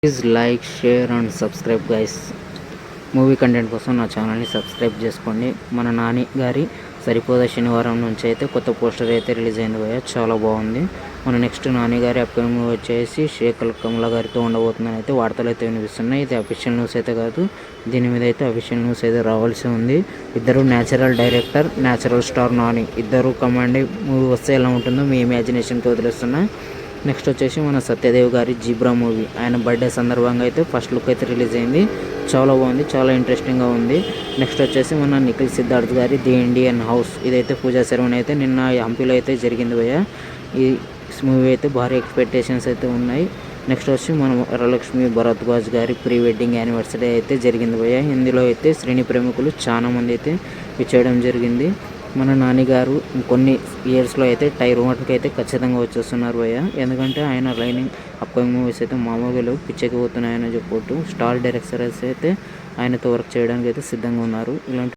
Please like share and subscribe guys. Movie content కోసం నా ఛానల్ని సబ్స్క్రైబ్ చేసుకోండి. మన నాని గారి సరిపోదా శనివారం నుంచి అయితే కొత్త పోస్టర్ అయితే రిలీజ్ అయింది భయ్య, చాలా బాగుంది. మన నెక్స్ట్ నాని గారి అప్కమింగ్ మూవీ వచ్చేసి శేఖర్ కమల గారితో ఉండబోతుందని అయితే వార్తలు అయితే వినిపిస్తున్నాయి. ఇది అఫీషియల్ న్యూస్ అయితే కాదు, దీని మీద అయితే అఫీషియల్ న్యూస్ అయితే రావాల్సి ఉంది. ఇద్దరు natural director, natural star Nani ఇద్దరు కమాండ్ మూవీ వస్తే ఎలా ఉంటుందో మీ ఇమాజినేషన్కి వదిలేస్తున్నా. నెక్స్ట్ వచ్చేసి మన సత్యదేవ్ గారి జీబ్రా మూవీ ఆయన బర్త్డే సందర్భంగా అయితే ఫస్ట్ లుక్ అయితే రిలీజ్ అయింది. చాలా బాగుంది, చాలా ఇంట్రెస్టింగ్గా ఉంది. నెక్స్ట్ వచ్చేసి మన నిఖిల్ సిద్ధార్థ్ గారి ది ఇండియన్ హౌస్, ఇదైతే పూజా సెరమనీ అయితే నిన్న హంపీలో అయితే జరిగింది భయ్య. ఈ మూవీ అయితే భారీ ఎక్స్పెక్టేషన్స్ అయితే ఉన్నాయి. నెక్స్ట్ వచ్చి మన వరలక్ష్మి భరద్వాజ్ గారి ప్రీ వెడ్డింగ్ యానివర్సరీ అయితే జరిగింది భయ్య. ఇందులో అయితే శ్రేణి ప్రేమికులు చాలామంది అయితే ఇచ్చేయడం జరిగింది. మన నాన్నగారు కొన్ని ఇయర్స్లో అయితే టైర్ వాటర్కి అయితే ఖచ్చితంగా వచ్చేస్తున్నారు భయ్య. ఎందుకంటే ఆయన లైనింగ్ అప్కమింగ్ మూవీస్ అయితే మామూలుగా పిచ్చెక్కిపోతున్నాయని చెప్పొట్టు స్టార్ డైరెక్టర్స్ అయితే ఆయనతో వర్క్ చేయడానికి అయితే సిద్ధంగా ఉన్నారు. ఇలాంటి